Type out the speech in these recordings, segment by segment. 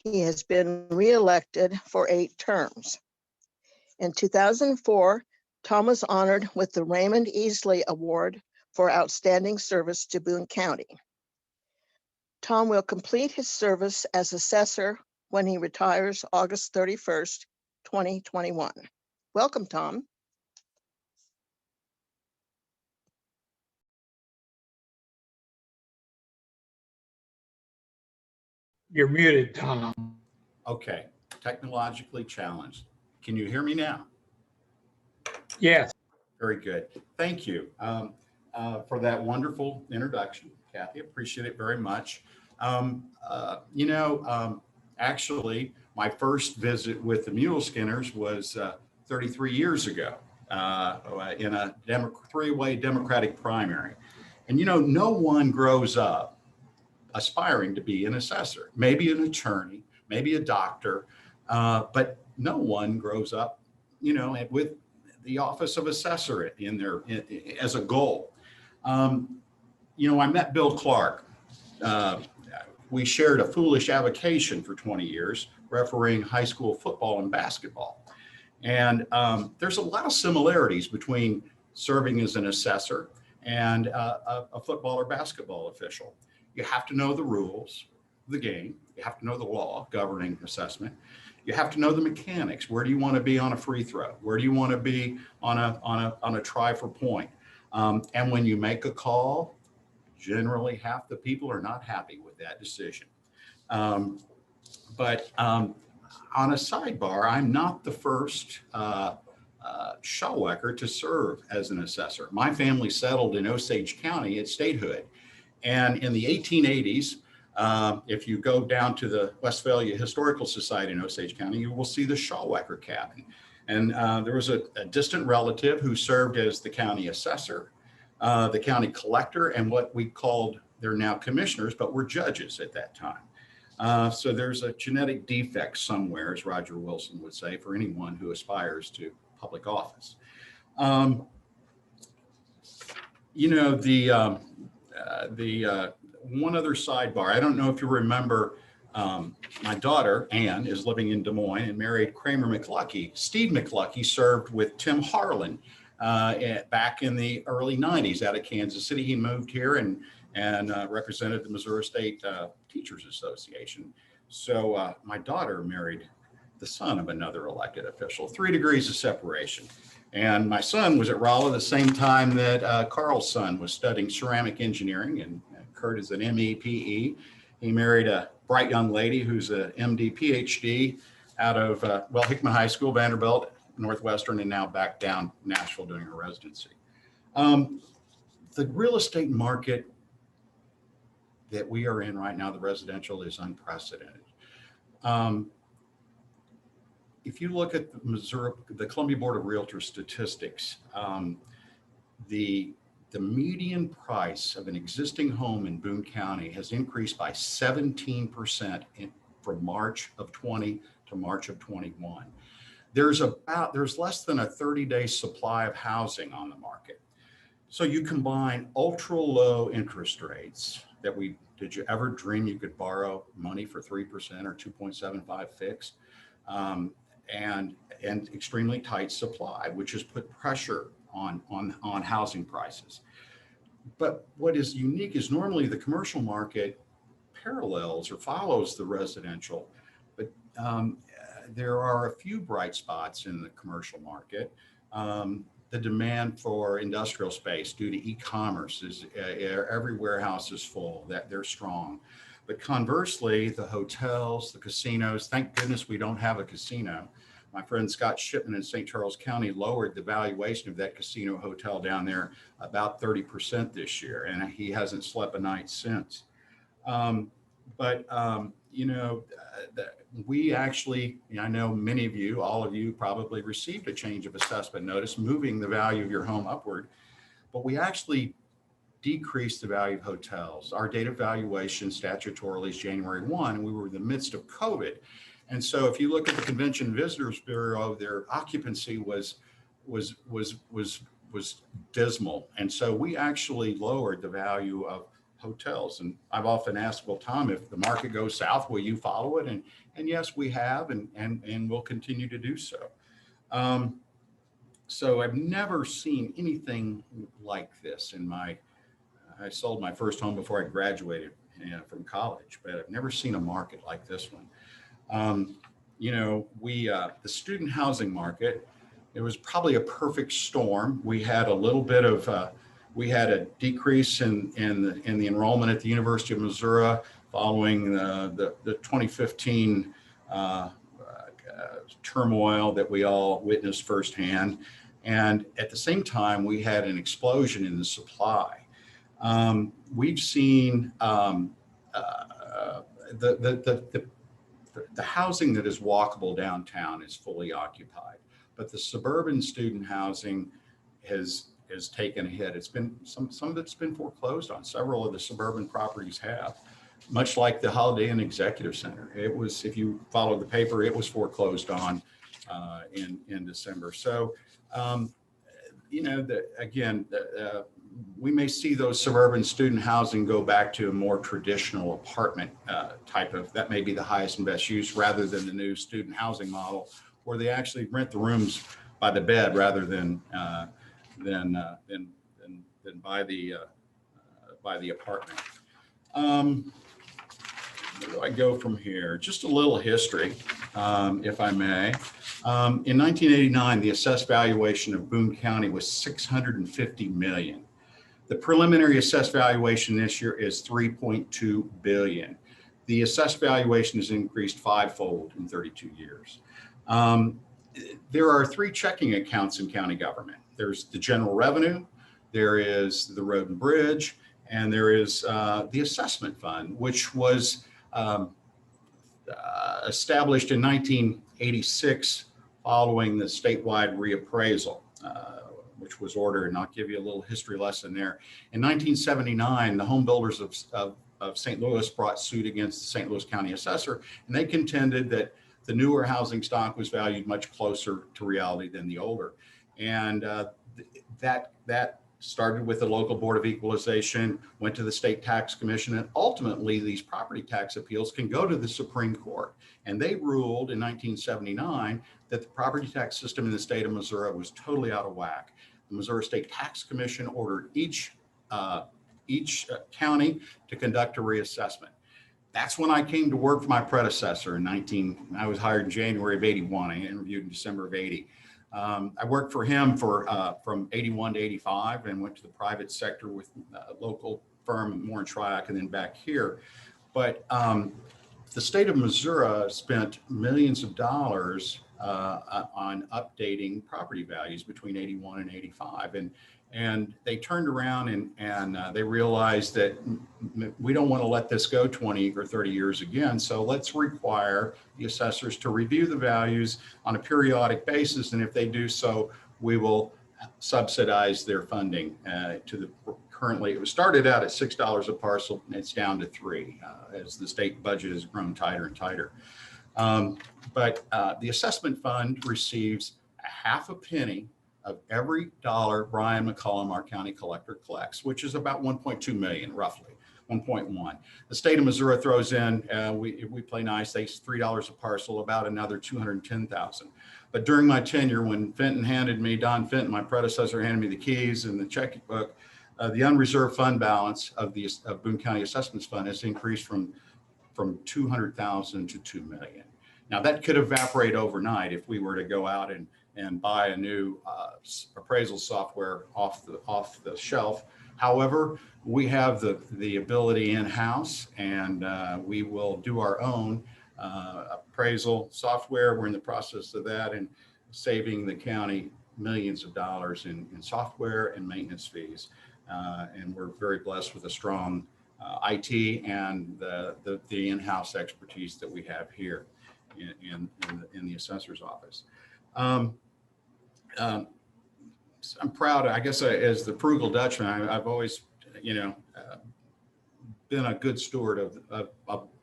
He has been reelected for 8 terms. In 2004, Tom was honored with the Raymond Easley Award for Outstanding Service to Boone County. Tom will complete his service as assessor when he retires August 31st, 2021. Welcome, Tom. You're muted, Tom. Okay, technologically challenged. Can you hear me now? Yes. Very good. Thank you for that wonderful introduction, Kathy. Appreciate it very much. Actually, my first visit with the Muleskinners was 33 years ago in a three-way Democratic primary. And no one grows up aspiring to be an assessor, maybe an attorney, maybe a doctor, but no one grows up, with the office of assessor as a goal. I met Bill Clark. We shared a foolish avocation for 20 years, refereeing high school football and basketball. And there's a lot of similarities between serving as an assessor and a football or basketball official. You have to know the rules of the game. You have to know the law governing assessment. You have to know the mechanics. Where do you want to be on a free throw? Where do you want to be on a try for point? And when you make a call, generally half the people are not happy with that decision. But on a sidebar, I'm not the first Schauwecker to serve as an assessor. My family settled in Osage County at statehood. And in the 1880s, if you go down to the Westphalia Historical Society in Osage County, you will see the Schauwecker cabin. And there was a distant relative who served as the county assessor, the county collector, and what we called, they're now commissioners, but were judges at that time. So there's a genetic defect somewhere, as Roger Wilson would say, for anyone who aspires to public office. One other sidebar, I don't know if you remember, my daughter, Ann, is living in Des Moines and married Kramer McLucky. Steve McLucky served with Tim Harlan back in the early 90s out of Kansas City. He moved here and represented the Missouri State Teachers Association. So my daughter married the son of another elected official, 3 degrees of separation. And my son was at Rolla the same time that Carl's son was studying ceramic engineering, and Kurt is an MEPE. He married a bright young lady who's a MD PhD out of Hickman High School, Vanderbilt, Northwestern, and now back down Nashville doing her residency. The real estate market that we are in right now, the residential, is unprecedented. If you look at the Columbia Board of Realtors statistics, the median price of an existing home in Boone County has increased by 17% from March of 20 to March of 21. There's less than a 30-day supply of housing on the market. So you combine ultra low interest rates did you ever dream you could borrow money for 3% or 2.75 fixed? And extremely tight supply, which has put pressure on housing prices. But what is unique is normally the commercial market parallels or follows the residential, but there are a few bright spots in the commercial market. The demand for industrial space due to e-commerce is every warehouse is full, that they're strong. But conversely, the hotels, the casinos, thank goodness we don't have a casino. My friend Scott Shipman in St. Charles County lowered the valuation of that casino hotel down there about 30% this year, and he hasn't slept a night since. We actually, I know many of you, all of you probably received a change of assessment notice moving the value of your home upward, but we actually decreased the value of hotels. Our date of valuation statutorily is January 1, and we were in the midst of COVID. And so if you look at the Convention and Visitors Bureau, their occupancy was dismal. And so we actually lowered the value of hotels. And I've often asked, well, Tom, if the market goes south, will you follow it? And yes, we have, and we'll continue to do so. So I've never seen anything like this I sold my first home before I graduated from college, but I've never seen a market like this one. The student housing market, it was probably a perfect storm. We had a little bit of, we had a decrease in the enrollment at the University of Missouri following the 2015 turmoil that we all witnessed firsthand. And at the same time, we had an explosion in the supply. We've seen the housing that is walkable downtown is fully occupied, but the suburban student housing has taken a hit. It's been some of it's been foreclosed on. Several of the suburban properties have, much like the Holiday Inn Executive Center. It was, if you followed the paper, it was foreclosed on in December. So, we may see those suburban student housing go back to a more traditional apartment type of, that may be the highest and best use, rather than the new student housing model, where they actually rent the rooms by the bed rather than by the apartment. Where do I go from here? Just a little history, if I may. In 1989, the assessed valuation of Boone County was $650 million. The preliminary assessed valuation this year is $3.2 billion. The assessed valuation has increased fivefold in 32 years. There are three checking accounts in county government. There's the general revenue, there is the road and bridge, and there is the assessment fund, which was established in 1986 following the statewide reappraisal, which was ordered, and I'll give you a little history lesson there. In 1979, the home builders of St. Louis brought suit against the St. Louis County Assessor, and they contended that the newer housing stock was valued much closer to reality than the older. And that started with the local Board of Equalization, went to the State Tax Commission, and ultimately these property tax appeals can go to the Supreme Court. And they ruled in 1979 that the property tax system in the state of Missouri was totally out of whack. The Missouri State Tax Commission ordered each county to conduct a reassessment. That's when I came to work for my predecessor I was hired in January of 81. I interviewed in December of 80. I worked for him from 81 to 85 and went to the private sector with a local firm, Moore and Triac, and then back here. But the state of Missouri spent millions of dollars on updating property values between 81 and 85. And they turned around and they realized that we don't want to let this go 20 or 30 years again. So let's require the assessors to review the values on a periodic basis. And if they do so, we will subsidize their funding currently, it was started out at $6 a parcel, and it's down to $3 as the state budget has grown tighter and tighter. But the assessment fund receives a half a penny of every dollar Brian McCollum, our county collector, collects, which is about 1.2 million, roughly 1.1. The state of Missouri throws in, if we play nice, they $3 a parcel, about another 210,000. But during my tenure, when Don Fenton, my predecessor, handed me the keys and the checkbook, the unreserved fund balance of Boone County Assessments Fund has increased from 200,000 to 2 million. Now that could evaporate overnight if we were to go out and buy a new appraisal software off the shelf. However, we have the ability in-house, and we will do our own appraisal software. We're in the process of that and saving the county millions of dollars in software and maintenance fees. And we're very blessed with a strong IT and the in-house expertise that we have here in the assessor's office. I'm proud, I guess, as the frugal Dutchman, I've always, been a good steward of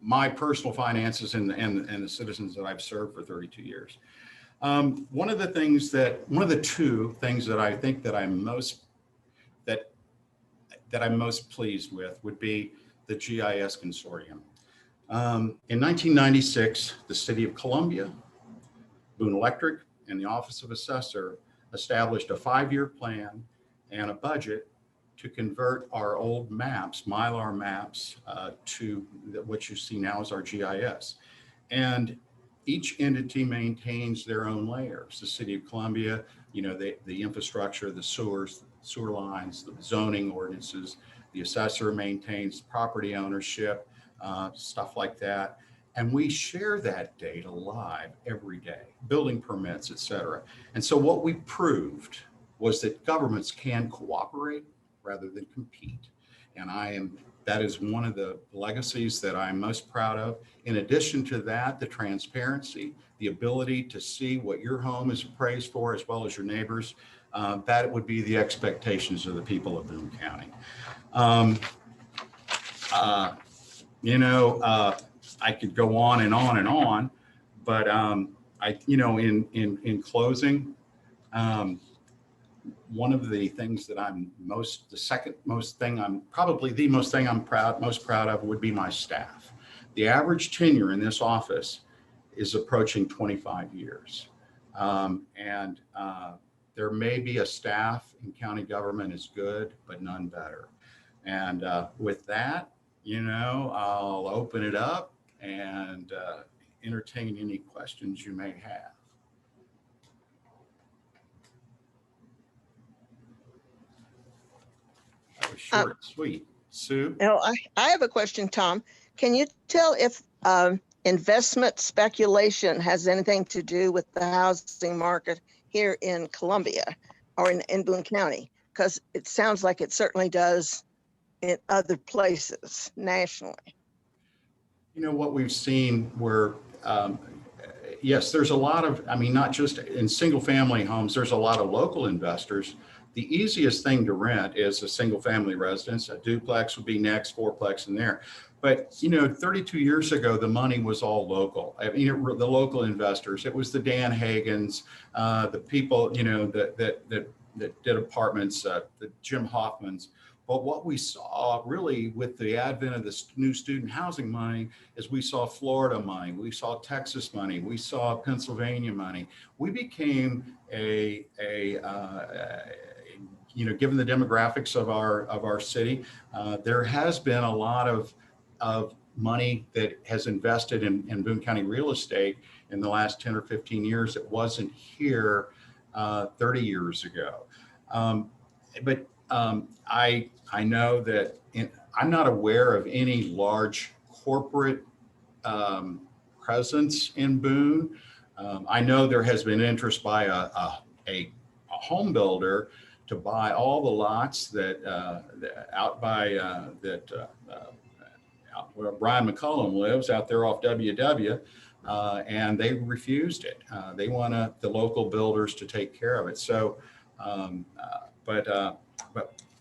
my personal finances and the citizens that I've served for 32 years. One of the two things that I think that that I'm most pleased with would be the GIS Consortium. In 1996, the City of Columbia, Boone Electric, and the Office of Assessor established a 5-year plan and a budget to convert our old maps, Mylar maps, to what you see now as our GIS. And each entity maintains their own layers. The City of Columbia, the infrastructure, the sewers, sewer lines, the zoning ordinances. The assessor maintains property ownership, stuff like that. And we share that data live every day, building permits, et cetera. And so what we proved was that governments can cooperate rather than compete. And that is one of the legacies that I'm most proud of. In addition to that, the transparency, the ability to see what your home is appraised for, as well as your neighbors, that would be the expectations of the people of Boone County. I could go on and on and on, but in closing, one of the things that most proud of would be my staff. The average tenure in this office is approaching 25 years. There may be a staff in county government is good, but none better. And with that, I'll open it up and entertain any questions you may have. That was short and sweet. Sue? I have a question, Tom. Can you tell if investment speculation has anything to do with the housing market here in Columbia or in Boone County? Because it sounds like it certainly does in other places nationally. What we've seen where, yes, there's a lot of, not just in single family homes, there's a lot of local investors. The easiest thing to rent is a single family residence. A duplex would be next, fourplex in there. But, 32 years ago, the money was all local. The local investors, it was the Dan Hagans, the people, that did apartments, the Jim Hoffmans. But what we saw really with the advent of this new student housing money is we saw Florida money, we saw Texas money, we saw Pennsylvania money. We became given the demographics of our city, there has been a lot of money that has invested in Boone County real estate in the last 10 or 15 years. It wasn't here 30 years ago. I know that I'm not aware of any large corporate presence in Boone. I know there has been interest by a home builder to buy all the lots out where Brian McCullum lives out there off WW, and they refused it. They want the local builders to take care of it. So,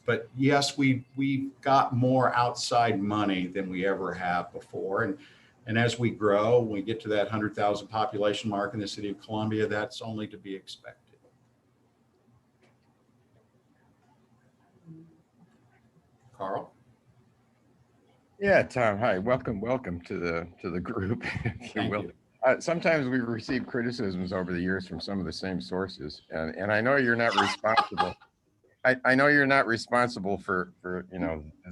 but yes, we've got more outside money than we ever have before. And as we grow, when we get to that 100,000 population mark in the city of Columbia, that's only to be expected. Carl? Yeah, Tom. Hi, welcome to the group. If you will. Sometimes we receive criticisms over the years from some of the same sources, and I know you're not responsible. I know you're not responsible for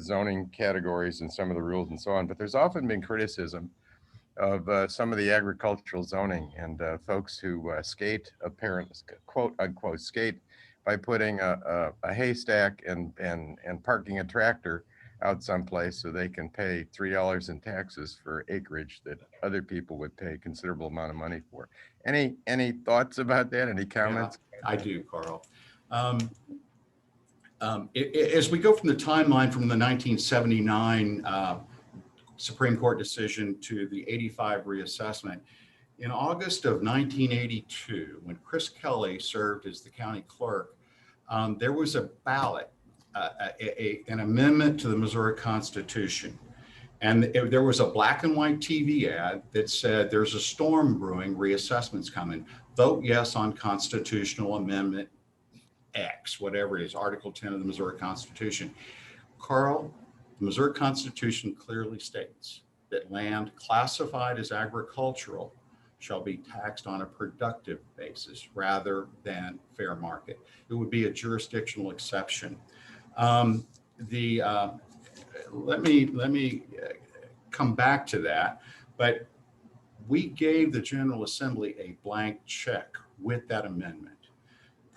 zoning categories and some of the rules and so on, but there's often been criticism of some of the agricultural zoning and folks who skate, quote unquote skate, by putting a haystack and parking a tractor out someplace so they can pay $3 in taxes for acreage that other people would pay a considerable amount of money for. Any thoughts about that? Any comments? Yeah, I do, Carl. As we go from the timeline from the 1979 Supreme Court decision to the 85 reassessment, in August of 1982, when Chris Kelly served as the county clerk, there was a ballot, an amendment to the Missouri Constitution. And there was a black and white TV ad that said, there's a storm brewing, reassessment's coming. Vote yes on constitutional amendment X, whatever it is, Article 10 of the Missouri Constitution. Carl, the Missouri Constitution clearly states that land classified as agricultural shall be taxed on a productive basis rather than fair market. It would be a jurisdictional exception. Let me come back to that, but we gave the General Assembly a blank check with that amendment.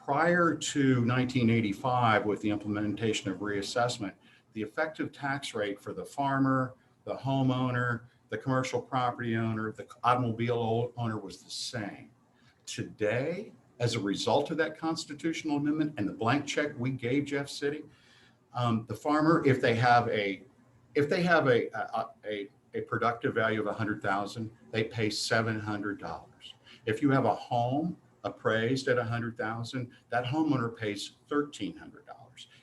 Prior to 1985, with the implementation of reassessment, the effective tax rate for the farmer, the homeowner, the commercial property owner, the automobile owner was the same. Today, as a result of that constitutional amendment and the blank check we gave Jeff City, the farmer, if they have a productive value of 100,000, they pay $700. If you have a home appraised at 100,000, that homeowner pays $1,300.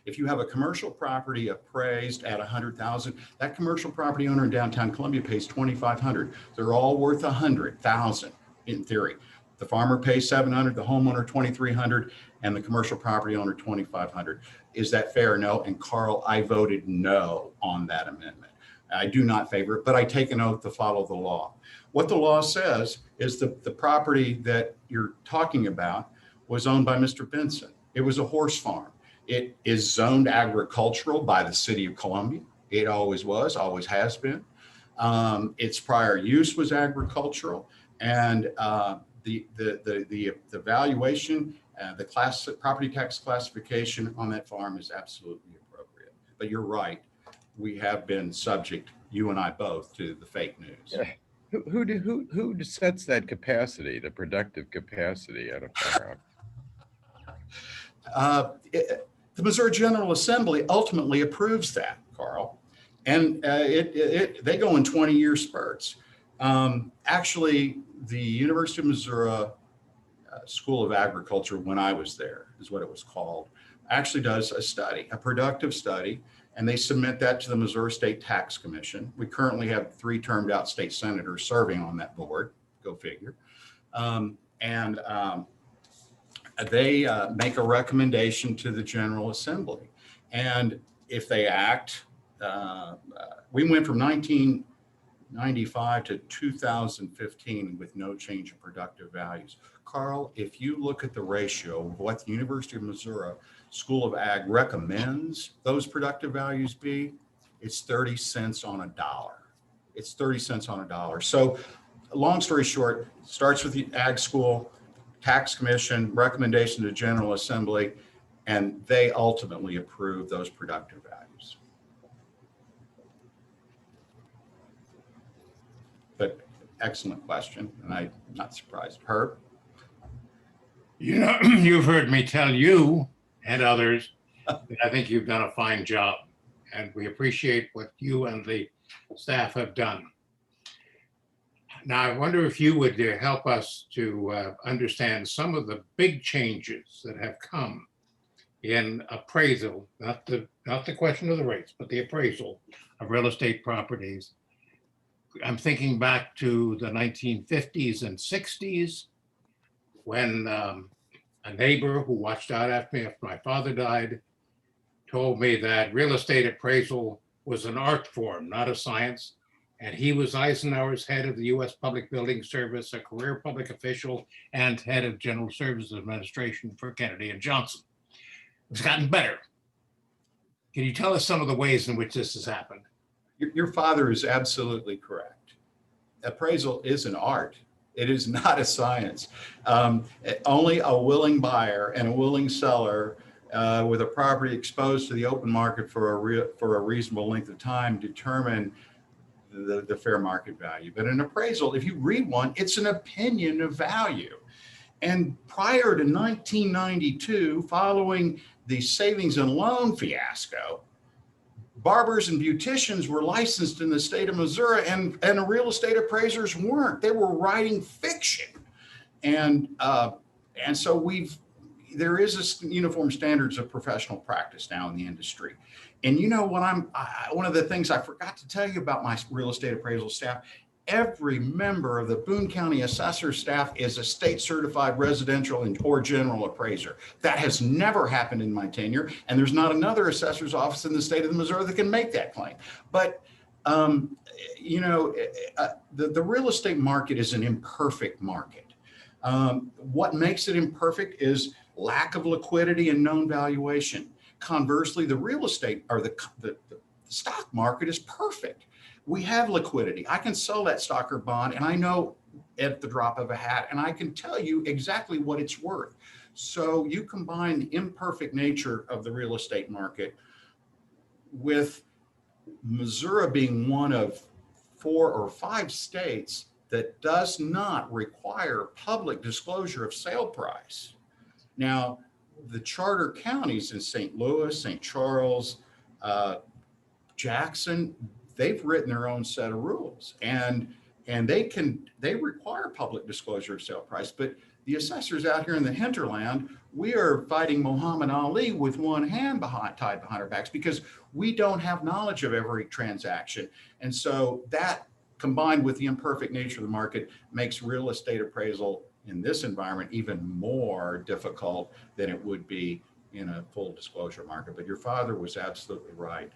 If you have a commercial property appraised at 100,000, that commercial property owner in downtown Columbia pays $2,500. They're all worth 100,000 in theory. The farmer pays $700, the homeowner $2,300, and the commercial property owner $2,500. Is that fair? No. And Carl, I voted no on that amendment. I do not favor it, but I take an oath to follow the law. What the law says is the property that you're talking about was owned by Mr. Benson. It was a horse farm. It is zoned agricultural by the city of Columbia. It always was, always has been. Its prior use was agricultural, and the valuation, the property tax classification on that farm is absolutely appropriate. But you're right, we have been subject, you and I both, to the fake news. Yeah. Who sets that capacity, the productive capacity out of farm? The Missouri General Assembly ultimately approves that, Carl, and they go in 20-year spurts. Actually, the University of Missouri School of Agriculture, when I was there, is what it was called, actually does a study, a productive study, and they submit that to the Missouri State Tax Commission. We currently have 3 termed out state senators serving on that board, go figure. They make a recommendation to the General Assembly. And if they act, we went from 1995 to 2015 with no change in productive values. Carl, if you look at the ratio of what the University of Missouri School of Ag recommends those productive values be, it's 30 cents on a dollar. It's 30 cents on a dollar. So long story short, starts with the Ag School, Tax Commission, recommendation to General Assembly, and they ultimately approve those productive values. But excellent question, and I'm not surprised. Herb? You know, you've heard me tell you and others that I think you've done a fine job, and we appreciate what you and the staff have done. Now, I wonder if you would help us to understand some of the big changes that have come in appraisal, not the question of the rates, but the appraisal of real estate properties. I'm thinking back to the 1950s and 60s when a neighbor who watched out after me after my father died told me that real estate appraisal was an art form, not a science. And he was Eisenhower's head of the U.S. Public Building Service, a career public official, and head of General Services Administration for Kennedy and Johnson. It's gotten better. Can you tell us some of the ways in which this has happened? Your father is absolutely correct. Appraisal is an art. It is not a science. Only a willing buyer and a willing seller with a property exposed to the open market for a reasonable length of time determine the fair market value. But an appraisal, if you read one, it's an opinion of value. And prior to 1992, following the savings and loan fiasco, barbers and beauticians were licensed in the state of Missouri, and real estate appraisers weren't. They were writing fiction. And so there is a uniform standards of professional practice now in the industry. And you know what, one of the things I forgot to tell you about my real estate appraisal staff, every member of the Boone County Assessor staff is a state certified residential or general appraiser. That has never happened in my tenure, and there's not another assessor's office in the state of Missouri that can make that claim. But you know, the real estate market is an imperfect market. What makes it imperfect is lack of liquidity and known valuation. Conversely, the real estate or the stock market is perfect. We have liquidity. I can sell that stock or bond, and I know at the drop of a hat, and I can tell you exactly what it's worth. So you combine the imperfect nature of the real estate market with Missouri being one of 4 or 5 states that does not require public disclosure of sale price. Now, the charter counties in St. Louis, St. Charles, Jackson, they've written their own set of rules, and they require public disclosure of sale price. But the assessors out here in the hinterland, we are fighting Muhammad Ali with one hand tied behind our backs because we don't have knowledge of every transaction. And so that, combined with the imperfect nature of the market, makes real estate appraisal in this environment even more difficult than it would be in a full disclosure market. But your father was absolutely right.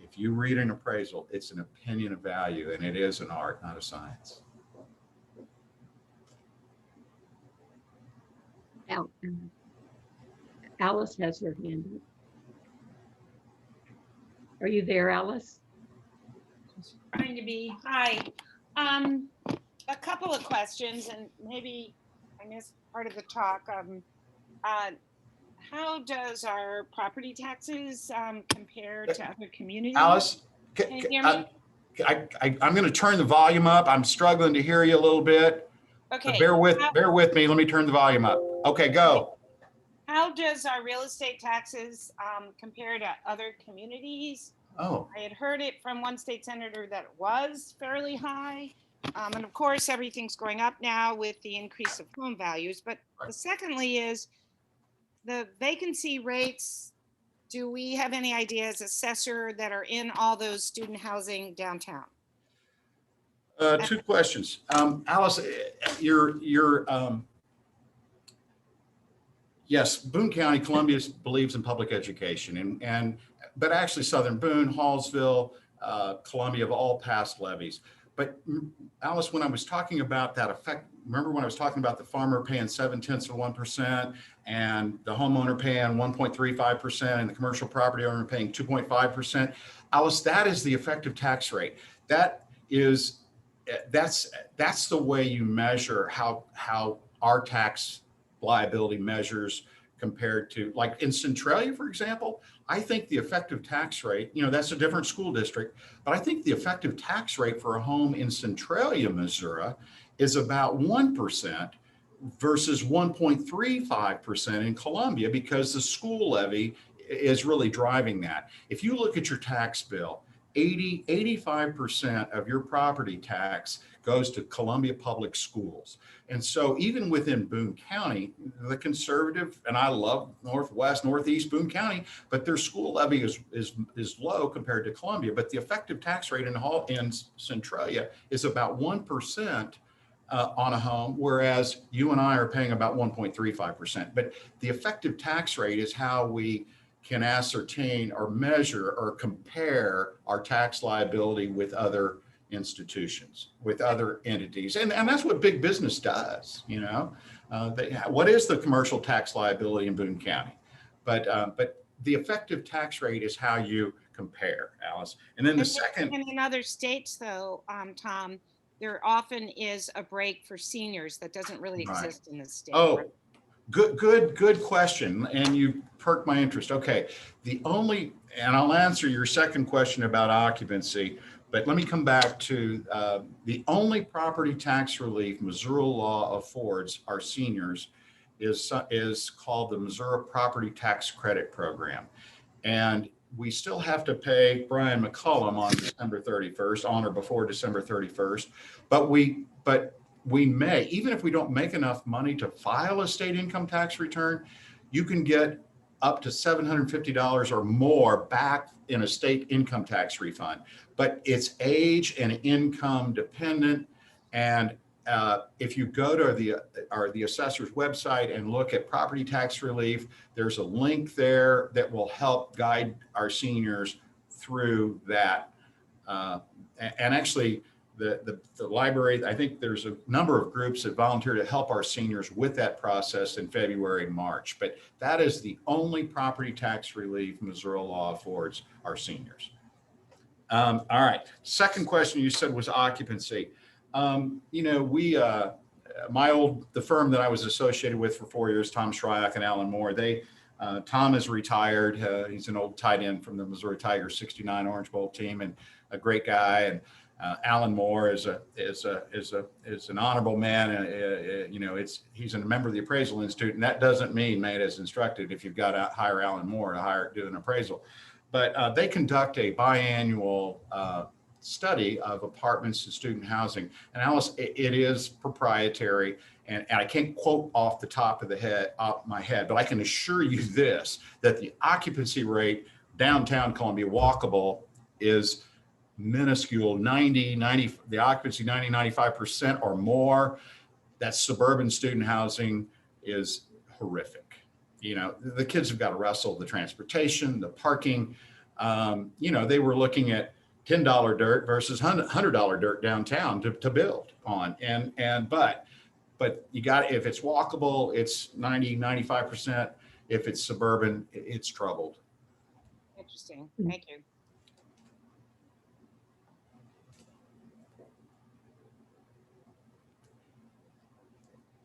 If you read an appraisal, it's an opinion of value, and it is an art, not a science. Alice has her hand up. Are you there, Alice? Trying to be. Hi. A couple of questions, and maybe I missed part of the talk. How does our property taxes compare to other communities? Alice, Can you hear me? I'm going to turn the volume up. I'm struggling to hear you a little bit. Okay. Bear with me. Let me turn the volume up. Okay, go. How does our real estate taxes compare to other communities? Oh, I had heard it from one state senator that it was fairly high. And of course, everything's going up now with the increase of home values. But Right. secondly is the vacancy rates. Do we have any idea as assessor that are in all those student housing downtown? 2 questions. Alice, yes, Boone County, Columbia believes in public education, but actually Southern Boone, Hallsville, Columbia have all passed levies. But Alice, when I was talking about that effect, remember when I was talking about the farmer paying 0.7% and the homeowner paying 1.35% and the commercial property owner paying 2.5%? Alice, that is the effective tax rate. That's the way you measure how our tax liability measures compared to, like in Centralia, for example. I think the effective tax rate, that's a different school district, but I think the effective tax rate for a home in Centralia, Missouri, is about 1% versus 1.35% in Columbia, because the school levy is really driving that. If you look at your tax bill, 85% of your property tax goes to Columbia Public Schools. And so even within Boone County, the conservative, and I love Northeast Boone County, but their school levy is low compared to Columbia. But the effective tax rate in Centralia is about 1% on a home, whereas you and I are paying about 1.35%. But the effective tax rate is how we can ascertain or measure or compare our tax liability with other institutions, with other entities. And that's what big business does, what is the commercial tax liability in Boone County? But the effective tax rate is how you compare, Alice. And then the second. And in other states though, Tom, there often is a break for seniors that doesn't really exist in this state. Oh, good question. And you perked my interest. Okay. And I'll answer your second question about occupancy, but let me come back to the only property tax relief Missouri law affords our seniors is called the Missouri Property Tax Credit Program. And we still have to pay Brian McCullum on December 31st, on or before December 31st, but we may, even if we don't make enough money to file a state income tax return, you can get up to $750 or more back in a state income tax refund. But it's age and income dependent. And if you go to the assessor's website and look at property tax relief, there's a link there that will help guide our seniors through that. And actually, the library, I think there's a number of groups that volunteer to help our seniors with that process in February and March. But that is the only property tax relief Missouri law affords our seniors. All right. Second question you said was occupancy. You know, the firm that I was associated with for 4 years, Tom Schauwecker and Alan Moore, Tom is retired. He's an old tight end from the Missouri Tigers '69 Orange Bowl team, and a great guy. And Alan Moore is an honorable man. You know, he's a member of the Appraisal Institute, and that doesn't mean, mate, as instructed, if you've got to hire Alan Moore to do an appraisal. But they conduct a biannual study of apartments and student housing. And Alice, it is proprietary, and I can't quote off the top of my head, but I can assure you this, that the occupancy rate downtown Columbia walkable is minuscule, the occupancy 95% or more. That suburban student housing is horrific. You know, the kids have got to wrestle the transportation, the parking. You know, they were looking at $10 dirt versus $100 dirt downtown to build on. But you got, if it's walkable, it's 95%. If it's suburban, it's troubled. Interesting. Thank you.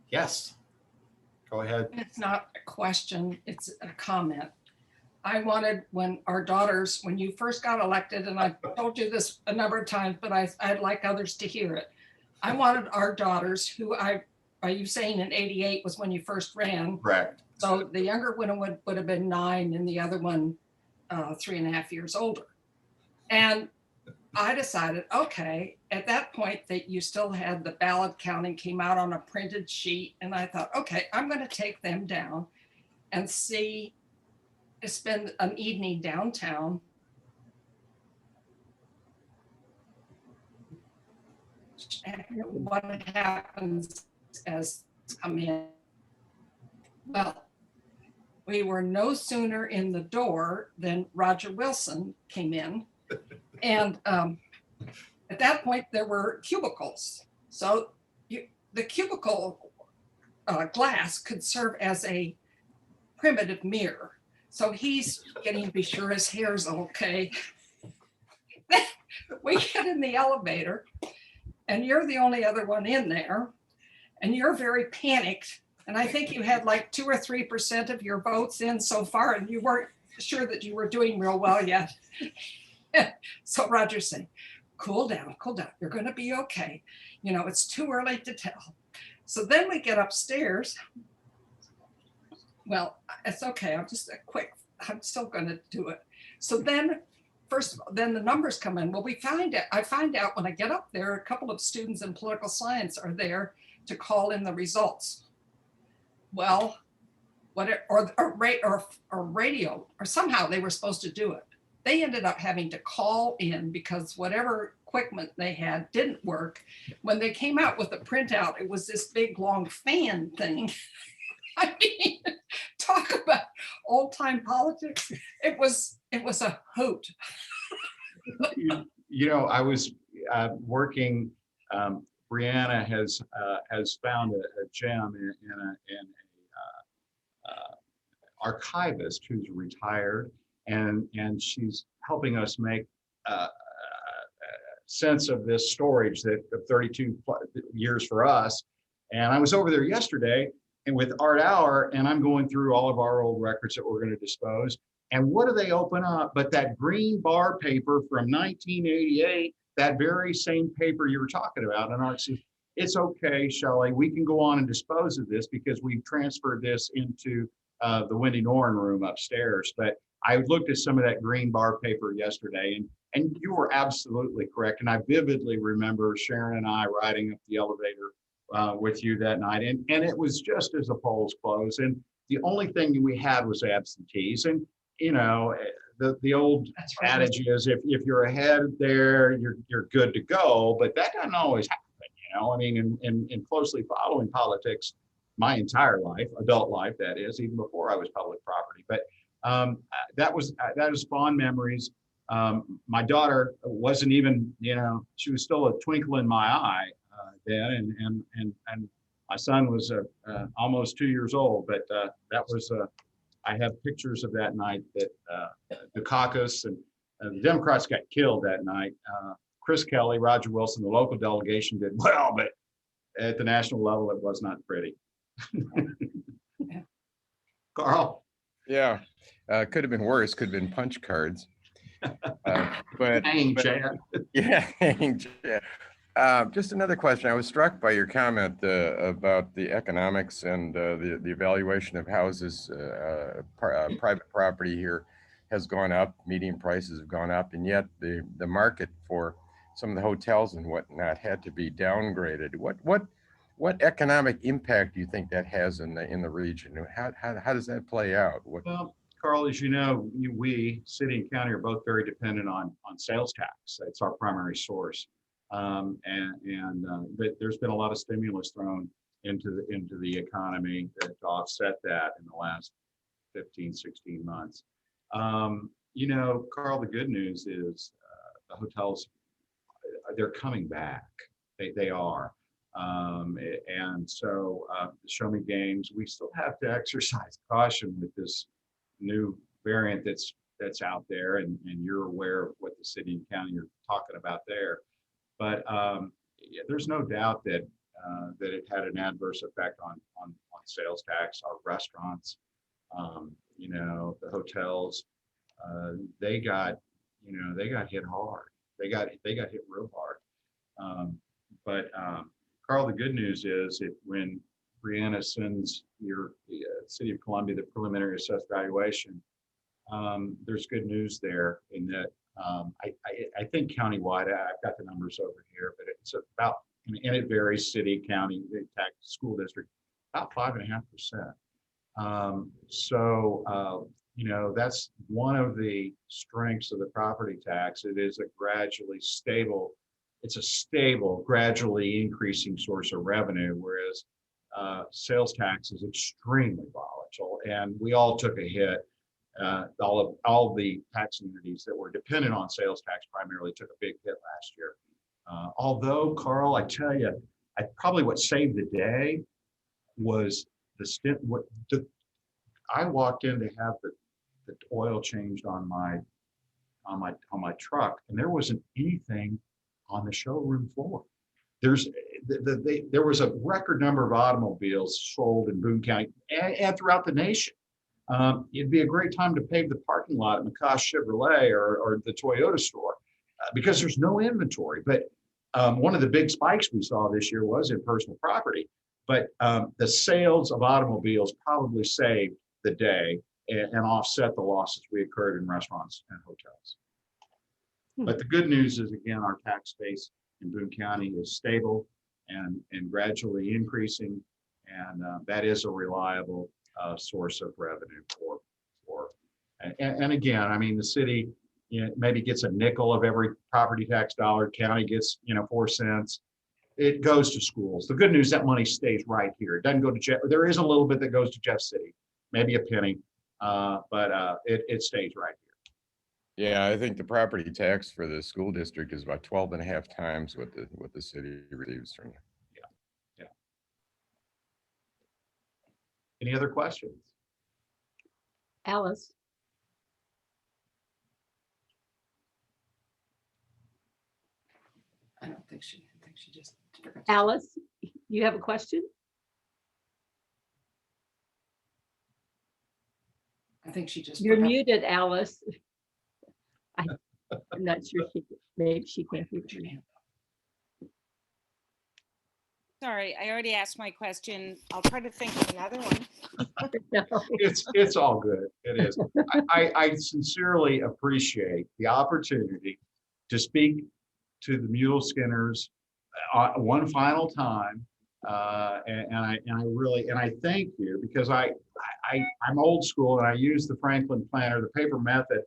Yes, go ahead. It's not a question, it's a comment. I wanted, when you first got elected, and I've told you this a number of times, but I'd like others to hear it. I wanted our daughters, who are you saying in '88 was when you first ran? Correct. So the younger one would have been 9 and the other one 3.5 years older. And I decided, okay, at that point that you still had the ballot counting came out on a printed sheet. And I thought, okay, I'm going to take them down and spend an evening downtown. And what happens as come in? Well, we were no sooner in the door than Roger Wilson came in. And at that point, there were cubicles. So the cubicle glass could serve as a primitive mirror. So he's getting to be sure his hair's okay. We get in the elevator, and you're the only other one in there, and you're very panicked. And I think you had like 2 or 3% of your votes in so far, and you weren't sure that you were doing real well yet. So Roger's saying, cool down, you're going to be okay. You know, it's too early to tell. So then we get upstairs. Well, it's okay. I'm still going to do it. So then, first of all, then the numbers come in. Well, I find out when I get up there, a couple of students in political science are there to call in the results. Well, or radio, or somehow they were supposed to do it. They ended up having to call in because whatever equipment they had didn't work. When they came out with the printout, it was this big long fan thing. I mean, talk about old time politics. It was a hoot. You know, I was working. Brianna has found a gem in a archivist who's retired, and she's helping us make sense of this storage that of 32 years for us. And I was over there yesterday and with Art Hour, and I'm going through all of our old records that we're going to dispose. And what do they open up but that green bar paper from 1988, that very same paper you were talking about. And Art says, it's okay, Shelley, we can go on and dispose of this because we've transferred this into the Wendy Noren room upstairs. But I looked at some of that green bar paper yesterday, and you were absolutely correct. And I vividly remember Sharon and I riding up the elevator with you that night. And it was just as the polls closed. And the only thing we had was absentees. And, you know, the old adage is if you're ahead there, you're good to go. But that doesn't always happen. You know, I mean, in closely following politics my entire life, adult life, that is, even before I was public property. But that was fond memories. My daughter wasn't even, you know, she was still a twinkle in my eye then, and my son was almost 2 years old. But that was I have pictures of that night that the caucus and the Democrats got killed that night. Chris Kelly, Roger Wilson, the local delegation did well, but at the national level, it was not pretty. Carl? Yeah, could have been worse. Could have been punch cards. But Hanging chair. yeah, hanging chair. Just another question. I was struck by your comment about the economics and the evaluation of houses. Private property here has gone up. Median prices have gone up, and yet the market for some of the hotels and whatnot had to be downgraded. What economic impact do you think that has in the region? How does that play out? Well, Carl, as you know, we, city and county, are both very dependent on sales tax. It's our primary source. But there's been a lot of stimulus thrown into the economy to offset that in the last 15, 16 months. You know, Carl, the good news is the hotels, they're coming back. They are. And so the Show Me games, we still have to exercise caution with this new variant that's out there, and you're aware of what the city and county are talking about there. But yeah, there's no doubt that it had an adverse effect on sales tax. Our restaurants, you know, the hotels, they got hit hard. They got hit real hard. But Carl, the good news is when Brianna sends your City of Columbia the preliminary assessed valuation, there's good news there in that I think countywide, I've got the numbers over here, but it's about, and it varies, city, county, tax, school district, about 5.5%. So, you know, that's one of the strengths of the property tax. It is a gradually stable, it's a stable, gradually increasing source of revenue, whereas sales tax is extremely volatile, and we all took a hit. All the tax communities that were dependent on sales tax primarily took a big hit last year. Although, Carl, I tell you, probably what saved the day was I walked in to have the oil changed on my truck, and there wasn't anything on the showroom floor. There was a record number of automobiles sold in Boone County and throughout the nation. It'd be a great time to pave the parking lot at McCosh Chevrolet or the Toyota store because there's no inventory. But one of the big spikes we saw this year was in personal property. But the sales of automobiles probably saved the day and offset the losses we incurred in restaurants and hotels. But the good news is, again, our tax base in Boone County is stable and gradually increasing, and that is a reliable source of revenue and again, I mean, the city, you know, maybe gets a nickel of every property tax dollar. County gets, you know, 4 cents. It goes to schools. The good news, that money stays right here. It doesn't go to Jeff. There is a little bit that goes to Jeff City, maybe a penny, but it stays right here. Yeah, I think the property tax for the school district is about 12.5 times what the city receives from. Yeah. Any other questions? Alice, I don't think she just forgot. Alice, you have a question? I think she just. You're forgot. muted, Alice. I'm not sure maybe she can't hear you. Sorry, I already asked my question. I'll try to think of another one. No. It's all good. It is. I sincerely appreciate the opportunity to speak to the Muleskinners one final time, and I thank you because I'm old school and I use the Franklin Planner, the paper method,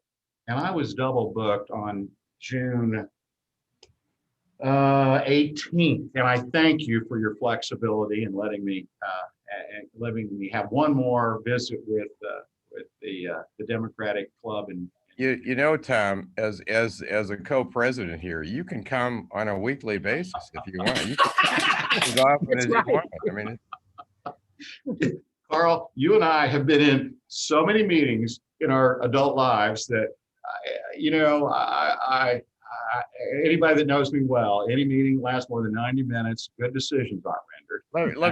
and I was double booked on June 18th. And I thank you for your flexibility and letting me have one more visit with the Democratic Club. And You know, Tom, as a co-president here, you can come on a weekly basis if you want. You can as often That's as you right. want. I mean, Carl, you and I have been in so many meetings in our adult lives that, anybody that knows me well, any meeting lasts more than 90 minutes, good decisions are rendered.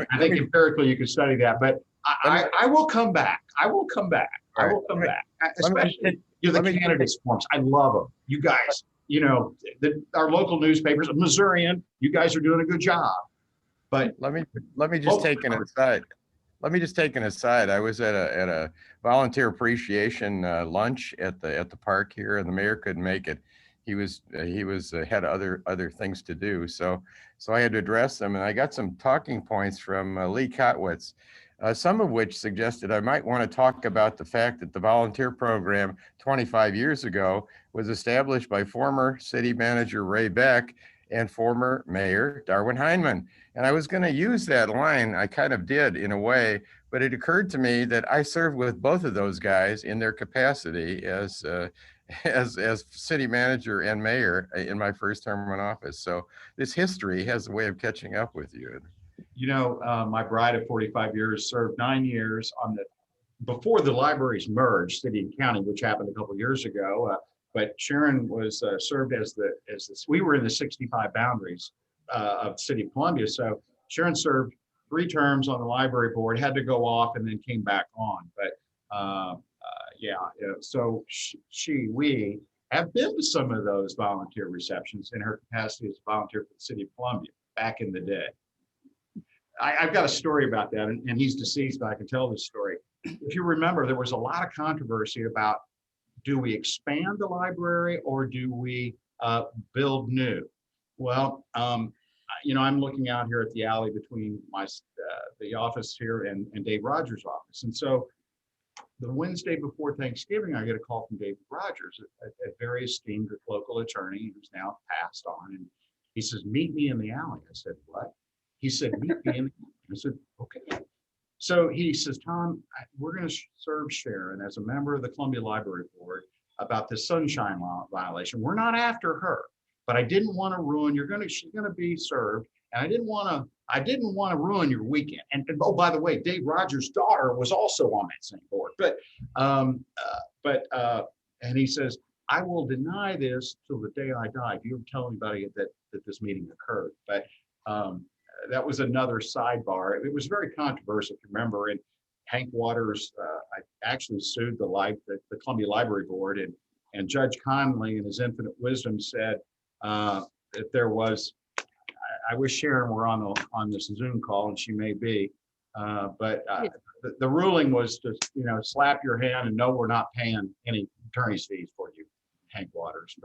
I think empirically you could study that, but I will come back. I will come back. I will come back. Especially the candidates forums. I love them. You guys, our local newspapers, Missourian, you guys are doing a good job. But let me just take an aside. Let me just take an aside. I was at a volunteer appreciation lunch at the park here, and the mayor couldn't make it. He had other things to do, so I had to address them, and I got some talking points from Lee Kotwitz, some of which suggested I might want to talk about the fact that the volunteer program 25 years ago was established by former city manager Ray Beck and former mayor Darwin Heineman. And I was going to use that line. I kind of did in a way, but it occurred to me that I served with both of those guys in their capacity as city manager and mayor in my first term in office. So this history has a way of catching up with you. My bride of 45 years served 9 years before the libraries merged, city and county, which happened a couple of years ago. But Sharon was served we were in the 65 boundaries of the city of Columbia. So Sharon served 3 terms on the library board, had to go off and then came back on. But so we have been to some of those volunteer receptions in her capacity as a volunteer for the city of Columbia back in the day. I've got a story about that, and he's deceased, but I can tell this story. If you remember, there was a lot of controversy about, do we expand the library or do we build new? Well, I'm looking out here at the alley between the office here and Dave Rogers' office. And so the Wednesday before Thanksgiving, I get a call from David Rogers, a very esteemed local attorney who's now passed on. And he says, meet me in the alley. I said, what? He said, meet me in the alley. I said, okay. So he says, Tom, we're going to serve Sharon as a member of the Columbia Library Board about this sunshine law violation. We're not after her, but I didn't want to ruin. She's going to be served, and I didn't want to ruin your weekend. And oh, by the way, Dave Rogers' daughter was also on that same board. And he says, I will deny this till the day I die. If you tell anybody that this meeting occurred, but. That was another sidebar. It was very controversial, if you remember. And Hank Waters I actually sued the Columbia Library Board, and Judge Conley, in his infinite wisdom, said that there was. I wish Sharon were on this Zoom call, and she may be, but the ruling was to slap your hand and no, we're not paying any attorney's fees for you, Hank Waters.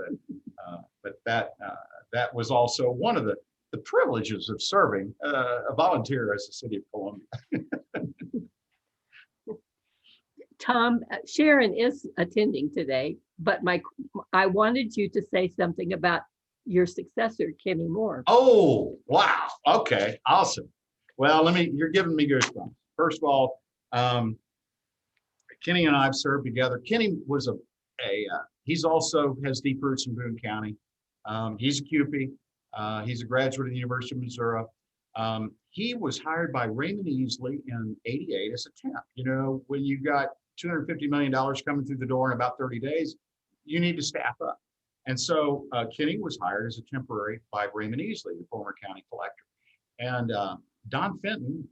But that was also one of the privileges of serving a volunteer as the city of Columbia. Tom, Sharon is attending today, but I wanted you to say something about your successor, Kenny Moore. Oh, wow. Okay, awesome. Well, you're giving me goosebumps. First of all, Kenny and I have served together. Kenny was he's also has deep roots in Boone County. He's a CUPE. He's a graduate of the University of Missouri. He was hired by Raymond Easley in '88 as a temp. When you got $250 million coming through the door in about 30 days, you need to staff up. And so Kenny was hired as a temporary by Raymond Easley, the former county collector. And Don Fenton,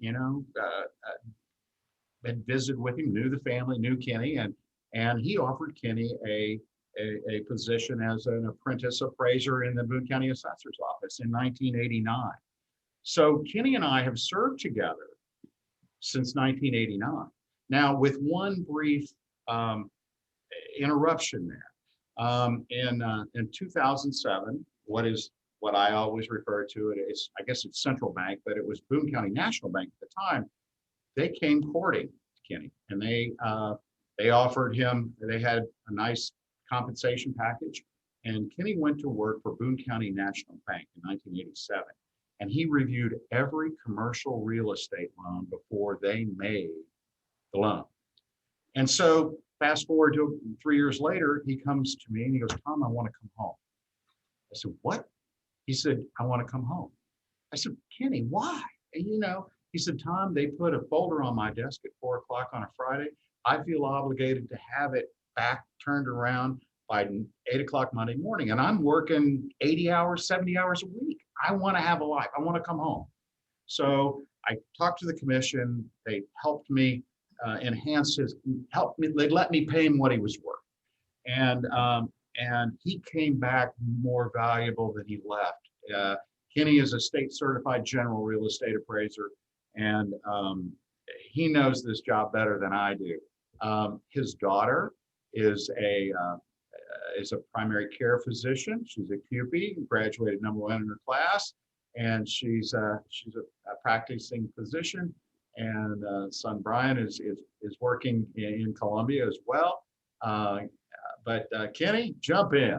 had visited with him, knew the family, knew Kenny, and he offered Kenny a position as an apprentice appraiser in the Boone County Assessor's office in 1989. So Kenny and I have served together since 1989. Now, with one brief interruption there. In 2007, what I always refer to I guess it's Central Bank, but it was Boone County National Bank at the time. They came courting Kenny, and they offered him. They had a nice compensation package, And Kenny went to work for Boone County National Bank in 1987. And he reviewed every commercial real estate loan before they made the loan. And so fast forward to 3 years later, he comes to me and he goes, Tom, I want to come home. I said, what? He said, I want to come home. I said, Kenny, why? And he said, Tom, they put a folder on my desk at 4 o'clock on a Friday. I feel obligated to have it back turned around by 8 o'clock Monday morning. And I'm working 80 hours, 70 hours a week. I want to have a life. I want to come home. So I talked to the commission. They helped me enhance they let me pay him what he was worth. And he came back more valuable than he left. Kenny is a state certified general real estate appraiser, and he knows this job better than I do. His daughter is a primary care physician. She's a CUPE, graduated #1 in her class, and she's a practicing physician. And son Brian is working in Columbia as well. But Kenny, jump in.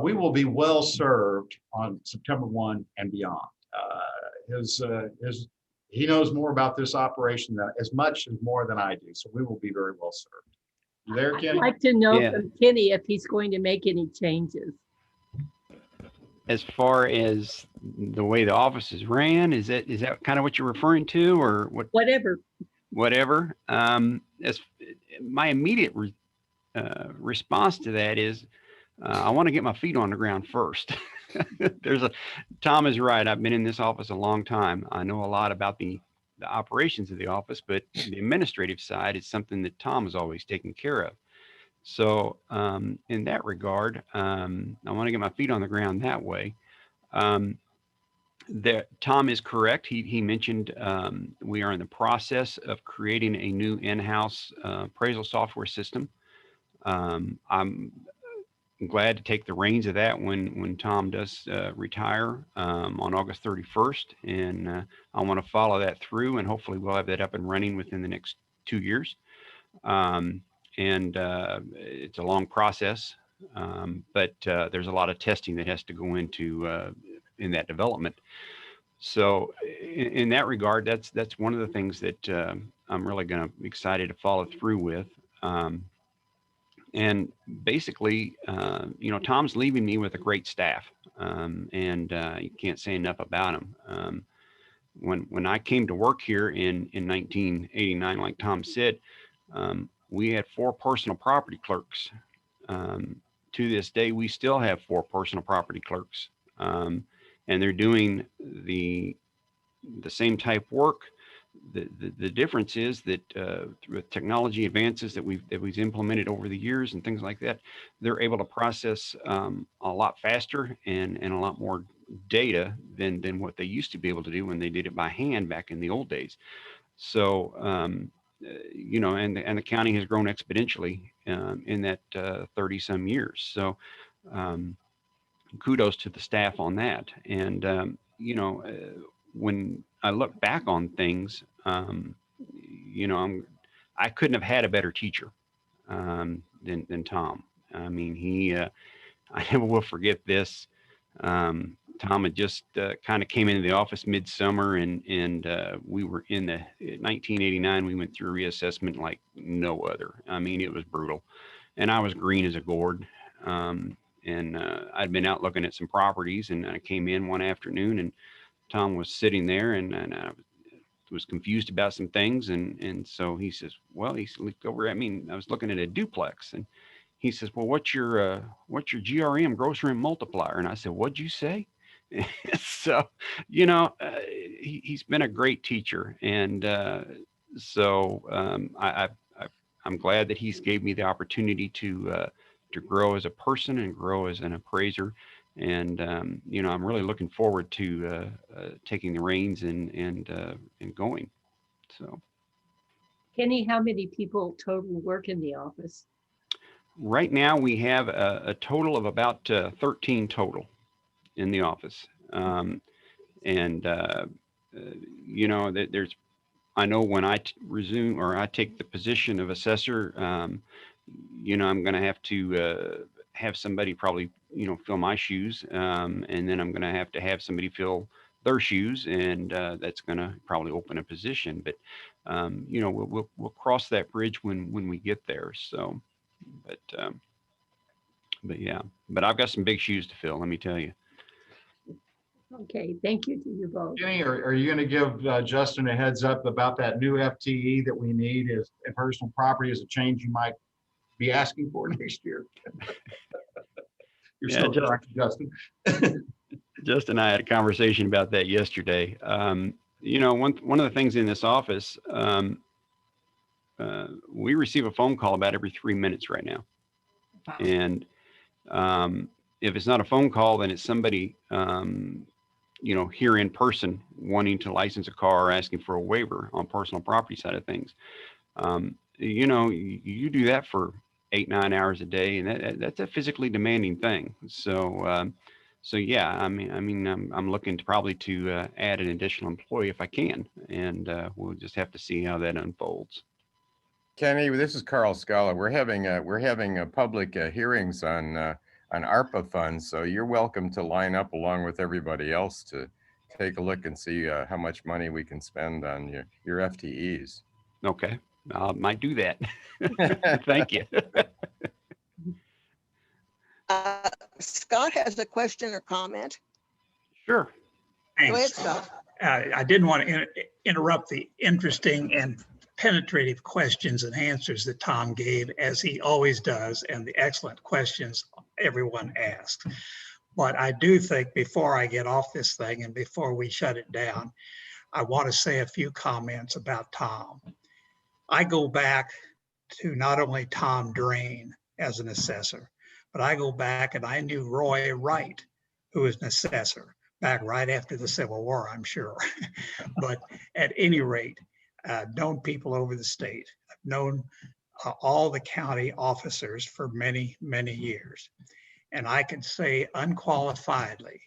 We will be well served on September 1 and beyond. He knows more about this operation as much as more than I do, so we will be very well served. You there, I'd Kenny? like to know Yeah. from Kenny if he's going to make any changes. As far as the way the office is ran, is that kind of what you're referring to, or what? Whatever. Whatever. As my immediate response to that is, I want to get my feet on the ground first. Tom is right. I've been in this office a long time. I know a lot about the operations of the office, but the administrative side is something that Tom is always taking care of. So in that regard, I want to get my feet on the ground that way. Tom is correct. He mentioned we are in the process of creating a new in-house appraisal software system. I'm glad to take the reins of that when Tom does retire on August 31st. And I want to follow that through, and hopefully we'll have that up and running within the next 2 years. It's a long process, but there's a lot of testing that has to go into in that development. So in that regard, that's one of the things that I'm really excited to follow through with. And basically, Tom's leaving me with a great staff, and you can't say enough about him. When I came to work here in 1989, like Tom said, we had 4 personal property clerks. To this day, we still have 4 personal property clerks, and they're doing the same type work. The difference is that with technology advances that we've implemented over the years and things like that, they're able to process a lot faster and a lot more data than what they used to be able to do when they did it by hand back in the old days. So and the county has grown exponentially in that 30 some years. So kudos to the staff on that. And when I look back on things, I couldn't have had a better teacher than Tom. I mean, I never will forget this. Tom had just kind of came into the office midsummer, and we were in 1989. We went through reassessment like no other. I mean, it was brutal, and I was green as a gourd. And I'd been out looking at some properties, and I came in one afternoon, and Tom was sitting there, and I was confused about some things. And so he says, well, he looked over at me, and I was looking at a duplex, and he says, well, what's your GRM, gross rent multiplier? And I said, what'd you say? So, he's been a great teacher. And so I'm glad that he's gave me the opportunity to grow as a person and grow as an appraiser. And, I'm really looking forward to taking the reins and going. So. Kenny, how many people total work in the office? Right now we have a total of about 13 total in the office. There's, I know when I resume or I take the position of assessor, I'm going to have somebody probably, fill my shoes. And then I'm going to have somebody fill their shoes, and that's going to probably open a position. But, we'll cross that bridge when we get there. So, but yeah, but I've got some big shoes to fill, let me tell you. Okay, thank you to you both. Jenny, are you going to give Justin a heads up about that new FTE that we need is in personal property is a change you might be asking for next year? You're Yeah, so correct, Justin. Justin and I had a conversation about that yesterday. One of the things in this office, we receive a phone call about every 3 minutes right now. Wow. And if it's not a phone call, then it's somebody, here in person wanting to license a car or asking for a waiver on personal property side of things. You do that for 8-9 hours a day, and that's a physically demanding thing. So yeah, I'm looking to probably add an additional employee if I can, and we'll just have to see how that unfolds. Kenny, this is Carl Scala. We're having public hearings on ARPA funds, so you're welcome to line up along with everybody else to take a look and see how much money we can spend on your FTEs. Okay, I might do that. Thank you. Scott has a question or comment. Sure. Go ahead, Thanks. Scott. I didn't want to interrupt the interesting and penetrative questions and answers that Tom gave, as he always does, and the excellent questions everyone asks. But I do think before I get off this thing and before we shut it down, I want to say a few comments about Tom. I go back to not only Tom Drain as an assessor, but I go back and I knew Roy Wright, who was an assessor back right after the Civil War, I'm sure. But at any rate, known people over the state. I've known all the county officers for many, many years. And I can say unqualifiedly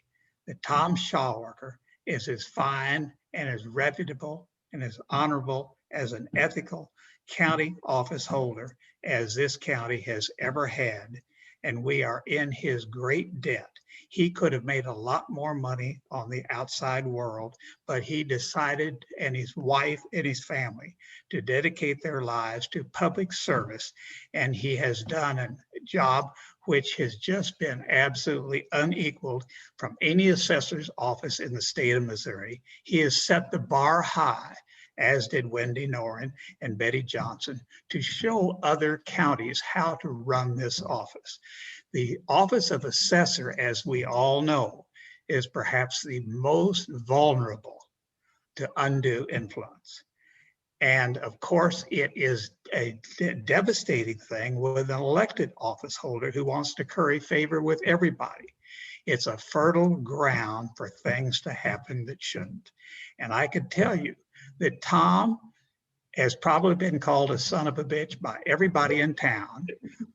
that Tom Schauwecker is as fine and as reputable and as honorable as an ethical county office holder as this county has ever had. And we are in his great debt. He could have made a lot more money on the outside world, but he decided, and his wife and his family, to dedicate their lives to public service. And he has done a job which has just been absolutely unequaled from any assessor's office in the state of Missouri. He has set the bar high, as did Wendy Noren and Betty Johnson, to show other counties how to run this office. The office of assessor, as we all know, is perhaps the most vulnerable to undue influence. And of course, it is a devastating thing with an elected office holder who wants to curry favor with everybody. It's a fertile ground for things to happen that shouldn't. And I could tell you that Tom has probably been called a son of a bitch by everybody in town,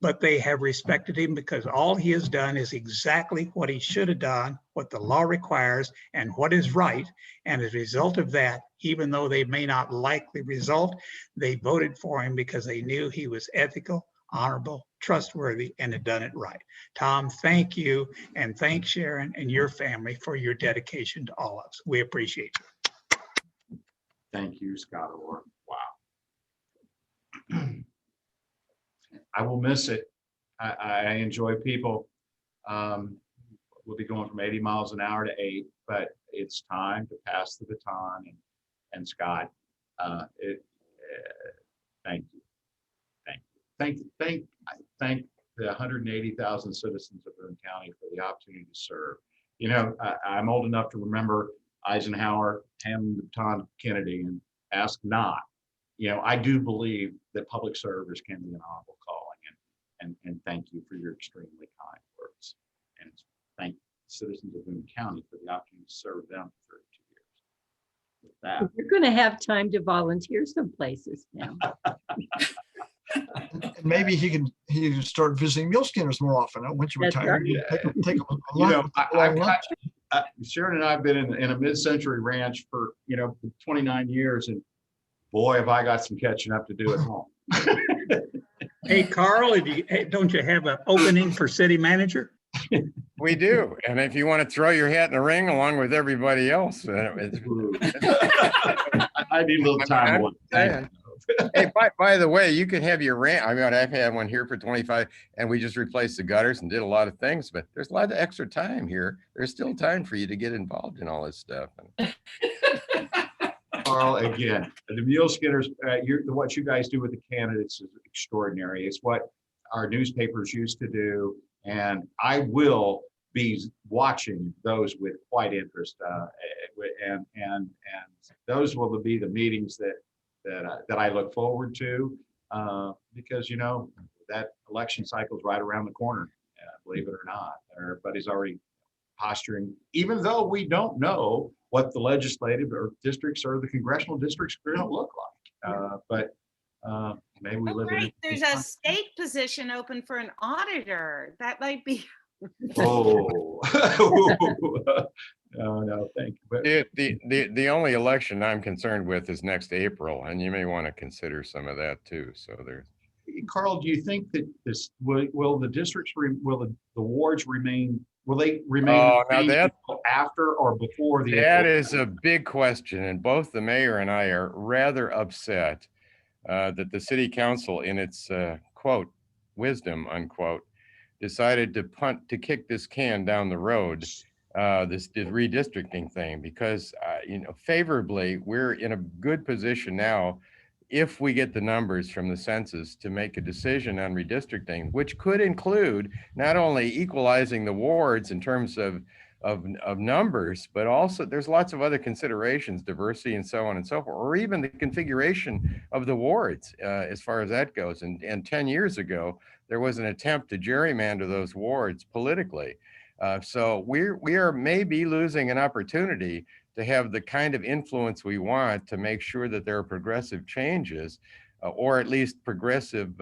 but they have respected him because all he has done is exactly what he should have done, what the law requires, and what is right. And as a result of that, even though they may not like the result, they voted for him because they knew he was ethical, honorable, trustworthy, and had done it right. Tom, thank you, and thank Sharon and your family for your dedication to all of us. We appreciate you. Thank you, Scott Orr. Wow. I will miss it. I enjoy people. We'll be going from 80 miles an hour to 8, but it's time to pass the baton. And Scott, thank you. Thank the 180,000 citizens of Boone County for the opportunity to serve. I'm old enough to remember Eisenhower handing the baton to Kennedy and ask not. I do believe that public service can be an honorable calling, and thank you for your extremely kind words. And thank citizens of Boone County for the opportunity to serve them for 32 years. With that, You're going to have time to volunteer some places now. And maybe he can start visiting Muleskinners more often. Once you That's retire, right. you take Sharon and I have been in a mid-century ranch for 29 years, and boy, have I got some catching up to do at home. Hey, Carl, don't you have an opening for city manager? We do. And if you want to throw your hat in the ring along with everybody else, I need a little time away. Thank you. hey, by the way, you could have your rant. I mean, I've had one here for 25 and we just replaced the gutters and did a lot of things, but there's a lot of extra time here. There's still time for you to get involved in all this stuff. Carl, again, the Muleskinners, what you guys do with the candidates is extraordinary. It's what our newspapers used to do. And I will be watching those with quite interest. And those will be the meetings that I look forward to because, you know, that election cycle is right around the corner, believe it or not. Everybody's already posturing, even though we don't know what the legislative or districts or the congressional districts are going to look like. But maybe we live in. There's a state position open for an auditor. That might be. Oh, no, thank you. But The only election I'm concerned with is next April, and you may want to consider some of that too. So there's. Carl, do you think that this will the districts will the wards remain? Will they remain after or before the? That is a big question, and both the mayor and I are rather upset that the city council, in its quote wisdom unquote, decided to kick this can down the road, this redistricting thing, because you know, favorably, we're in a good position now if we get the numbers from the census to make a decision on redistricting, which could include not only equalizing the wards in terms of numbers, but also there's lots of other considerations, diversity and so on and so forth, or even the configuration of the wards as far as that goes. And 10 years ago, there was an attempt to gerrymander those wards politically. So we are maybe losing an opportunity to have the kind of influence we want to make sure that there are progressive changes, or at least progressive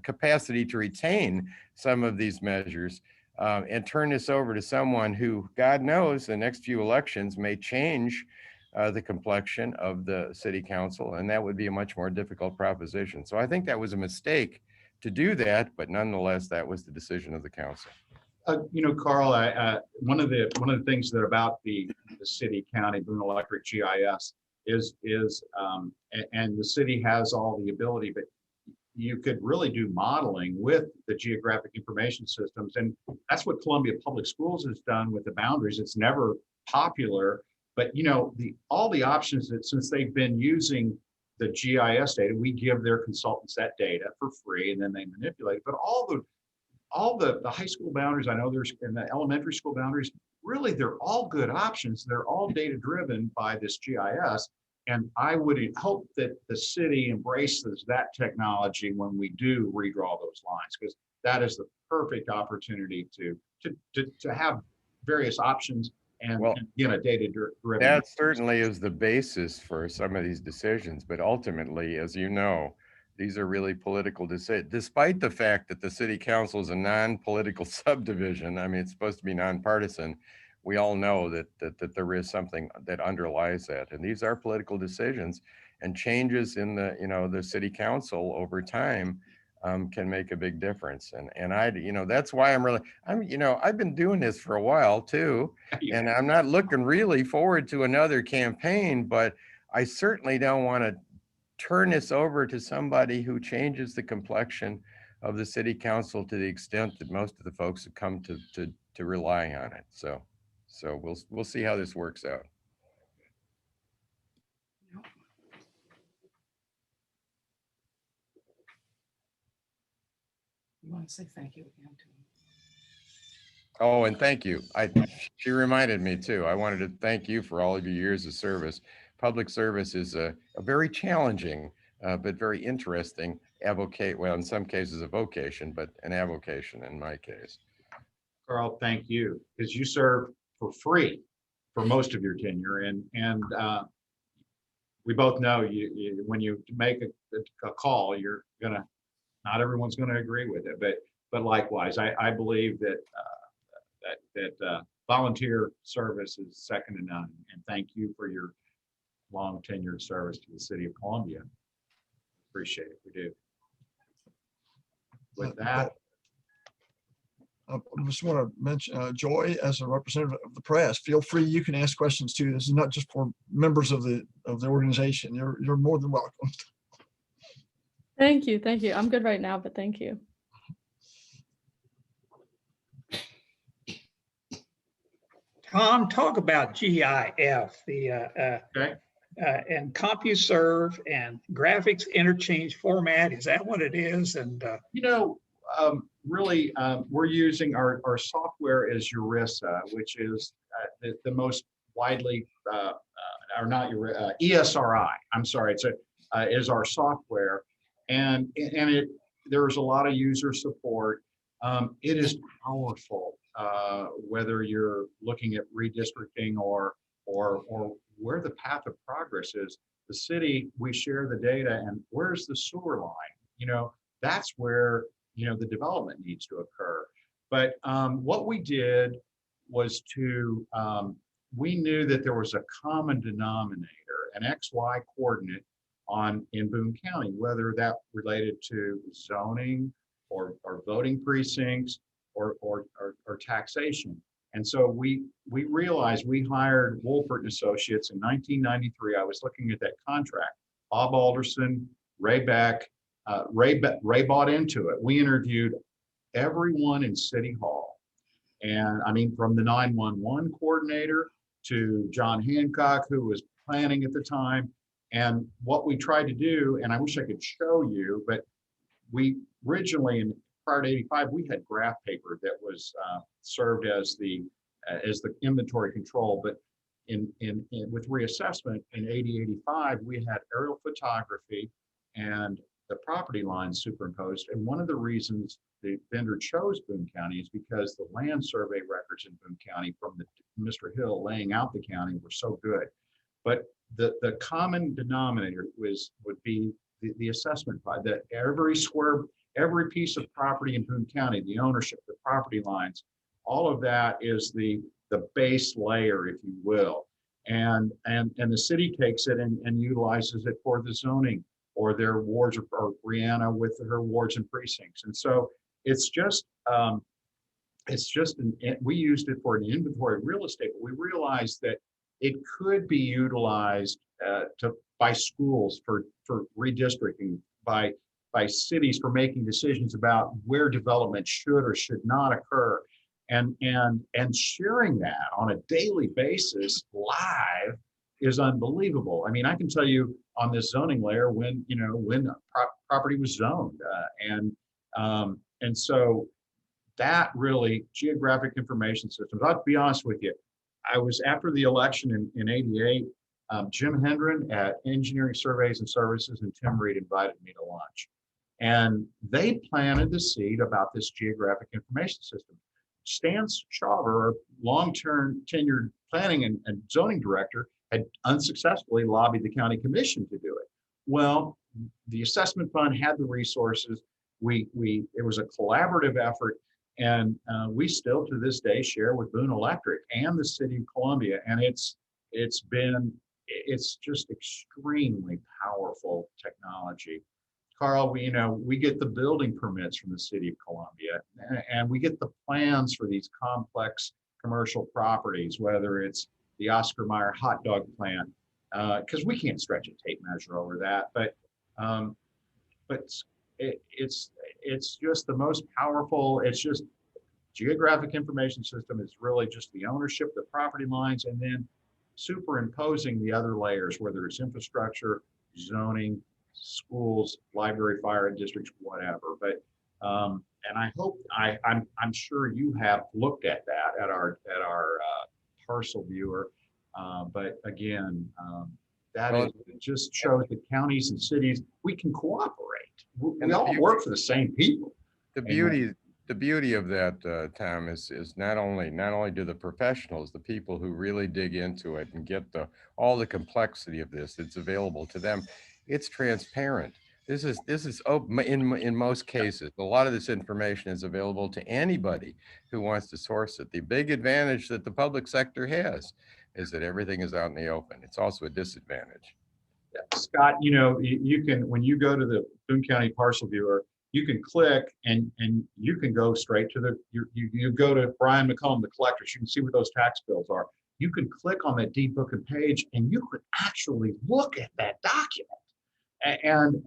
capacity to retain some of these measures, and turn this over to someone who, God knows, the next few elections may change the complexion of the city council, and that would be a much more difficult proposition. So I think that was a mistake to do that, but nonetheless, that was the decision of the council. You know, Carl, one of the things that about the city, county, Boone Electric GIS is and the city has all the ability, but you could really do modeling with the geographic information systems, and that's what Columbia Public Schools has done with the boundaries. It's never popular, but you know, all the options that since they've been using the GIS data, we give their consultants that data for free, and then they manipulate it. But all the high school boundaries, I know there's in the elementary school boundaries, really they're all good options. They're all data driven by this GIS. And I would hope that the city embraces that technology when we do redraw those lines, because that is the perfect opportunity to have various options and, well, again, a data driven. That certainly is the basis for some of these decisions. But ultimately, as you know, these are really political decisions, despite the fact that the city council is a non-political subdivision. I mean, it's supposed to be nonpartisan. We all know that there is something that underlies that, and these are political decisions, and changes in the city council over time can make a big difference. And that's why I've been doing this for a while too, and I'm not looking really forward to another campaign, but I certainly don't want to turn this over to somebody who changes the complexion of the city council to the extent that most of the folks have come to rely on it. So we'll see how this works out. You want to say thank you again to him? Oh, and thank you. She reminded me too. I wanted to thank you for all of your years of service. Public service is a very challenging, but very interesting well, in some cases a vocation, but an avocation in my case. Carl, thank you, because you served for free for most of your tenure, and we both know you when you make a call, you're gonna, not everyone's gonna agree with it, but likewise, I believe that volunteer service is second to none, and thank you for your long tenured service to the city of Columbia. Appreciate it, we do. with that, I just want to mention, Joy, as a representative of the press, feel free, you can ask questions too. This is not just for members of the organization. You're more than welcome. Thank you. Thank you. I'm good right now, but thank you. Tom, talk about GIF, okay? and CompuServe and graphics interchange format. Is that what it is? And You know, really, we're using our software is Eurissa, which is the most widely, or not ESRI. I'm sorry, it's is our software, and there's a lot of user support. It is powerful, whether you're looking at redistricting or where the path of progress is. The city, we share the data, and where's the sewer line? You know, that's where, you know, the development needs to occur. But what we did was we knew that there was a common denominator, an XY coordinate in Boone County, whether that related to zoning or voting precincts or taxation. And so we realized, we hired Wolfert and Associates in 1993. I was looking at that contract. Bob Alderson, Ray Beck, Ray bought into it. We interviewed everyone in City Hall. And I mean, from the 911 coordinator to John Hancock, who was planning at the time. And what we tried to do, and I wish I could show you, but we originally, prior to 85, we had graph paper that was served as the inventory control. But with reassessment in 80-85, we had aerial photography and the property lines superimposed. And one of the reasons the vendor chose Boone County is because the land survey records in Boone County from Mr. Hill laying out the county were so good. But the common denominator would be the assessment by that every piece of property in Boone County, the ownership, the property lines, all of that is the base layer, if you will. And the city takes it and utilizes it for the zoning or their wards, or Brianna with her wards and precincts. And so it's just we used it for an inventory of real estate, but we realized that it could be utilized by schools for redistricting, by cities for making decisions about where development should or should not occur, and sharing that on a daily basis live is unbelievable. I mean, I can tell you on this zoning layer when a property was zoned, and so that really geographic information systems. I'll be honest with you. I was after the election in 88, Jim Hendren at Engineering Surveys and Services and Tim Reed invited me to lunch. And they planted the seed about this geographic information system. Stan Schauwecker, long-term tenured planning and zoning director, had unsuccessfully lobbied the county commission to do it. Well, the assessment fund had the resources. It was a collaborative effort. And we still to this day share with Boone Electric and the city of Columbia. And it's just extremely powerful technology. Carl, we get the building permits from the city of Columbia, and we get the plans for these complex commercial properties, whether it's the Oscar Mayer hot dog plant, because we can't stretch a tape measure over that. But it's just the most powerful. It's just geographic information system is really just the ownership, the property lines, and then superimposing the other layers, whether it's infrastructure, zoning, schools, library, fire districts, whatever. But and I hope I'm sure you have looked at that at our parcel viewer. But again, it just shows that counties and cities, we can cooperate. We all work for the same people. The beauty of that, Tom, is not only do the professionals, the people who really dig into it and get all the complexity of this, it's available to them. It's transparent. This is open in most cases. A lot of this information is available to anybody who wants to source it. The big advantage that the public sector has is that everything is out in the open. It's also a disadvantage. Yeah. Scott, you can, when you go to the Boone County Parcel Viewer, you can click and you can go straight to you go to Brian McCollum, the collectors. You can see what those tax bills are. You can click on that deed book and page, and you could actually look at that document.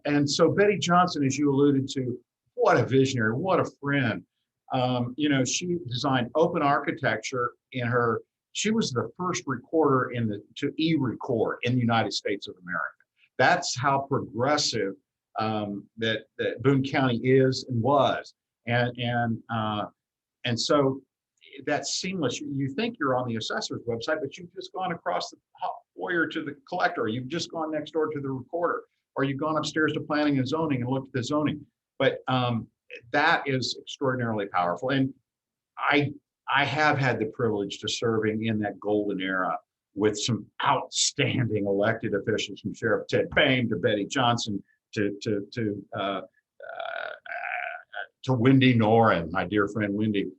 And so Betty Johnson, as you alluded to, what a visionary, what a friend. You know, she designed open architecture she was the first recorder to e-record in the United States of America. That's how progressive that Boone County is and was. And so that's seamless. You think you're on the assessor's website, but you've just gone across the foyer to the collector, or you've just gone next door to the recorder, or you've gone upstairs to planning and zoning and looked at the zoning. But that is extraordinarily powerful. And I have had the privilege to serving in that golden era with some outstanding elected officials, from Sheriff Ted Payne to Betty Johnson to Wendy Noren, my dear friend Wendy.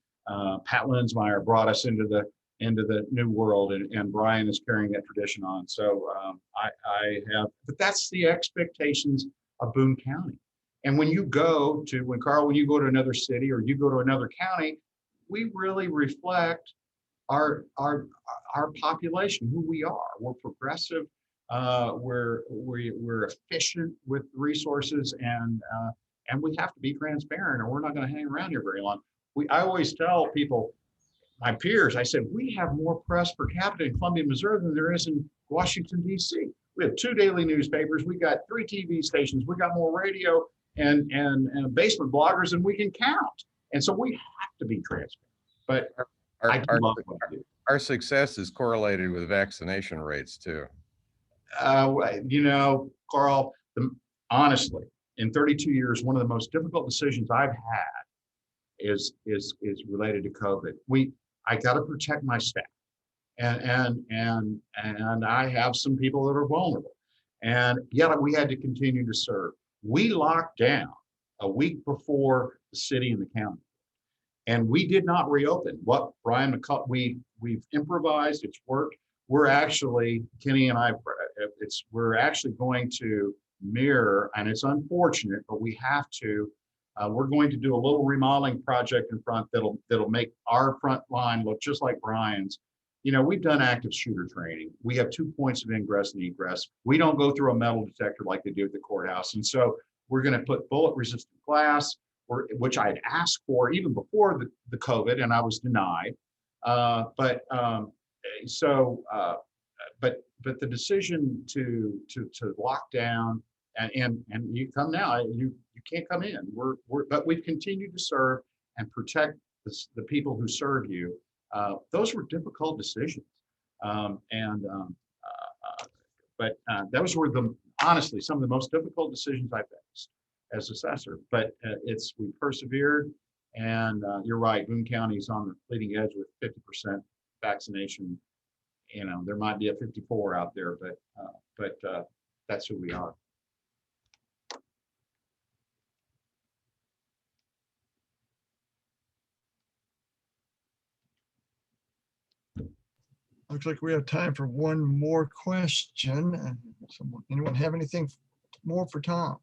Pat Linsmeyer brought us into the new world, and Brian is carrying that tradition on. So but that's the expectations of Boone County. And when you go to another city or you go to another county, we really reflect our population, who we are. We're progressive. We're efficient with resources, and we have to be transparent, or we're not going to hang around here very long. I always tell people, my peers, I said, we have more press per capita in Columbia, Missouri than there is in Washington, D.C. We have 2 daily newspapers. We got 3 TV stations. We got more radio and basement bloggers than we can count. And so we have to be transparent. But I do love what I do. Our success is correlated with vaccination rates too. You know, Carl, honestly, in 32 years, one of the most difficult decisions I've had is related to COVID. I got to protect my staff, and I have some people that are vulnerable, and yet we had to continue to serve. We locked down a week before the city and the county, and we did not reopen. What Brian McCullough, we've improvised. It's worked. We're actually, Kenny and I, we're actually going to mirror, and it's unfortunate, but we have to. We're going to do a little remodeling project in front that'll make our front line look just like Brian's. You know, we've done active shooter training. We have 2 points of ingress and egress. We don't go through a metal detector like they do at the courthouse. And so we're going to put bullet resistant glass, which I'd asked for even before the COVID, and I was denied. But the decision to lock down and you come now, you can't come in. But we've continued to serve and protect the people who serve you. Those were difficult decisions, but those were honestly some of the most difficult decisions I faced as assessor. But we persevered, and you're right. Boone County is on the leading edge with 50% vaccination. You know, there might be a 54 out there, but that's who we are. Looks like we have time for one more question. Anyone have anything more for Tom?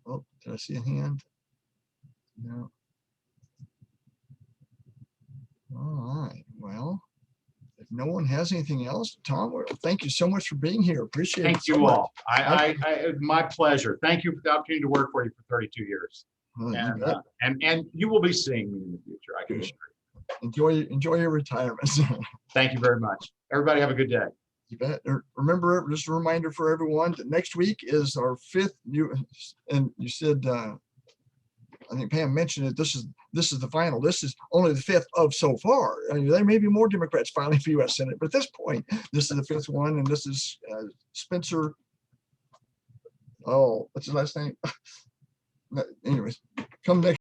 Oh, did I see a hand? No. All right. Well, if no one has anything else, Tom, well, thank you so much for being here. Appreciate it. Thank you all. My pleasure. Thank you for the opportunity to work for you for 32 years. And you will be seeing me in the future, I can assure you. Enjoy your retirement. Thank you very much. Everybody have a good day. You bet. Remember, just a reminder for everyone that next week is our 5th new, and you said, I think Pam mentioned it, this is the final. This is only the 5th of so far. I mean, there may be more Democrats filing for U.S. Senate, but at this point, this is the 5th one, and this is Spencer. Oh, what's his last name? Anyways, come next.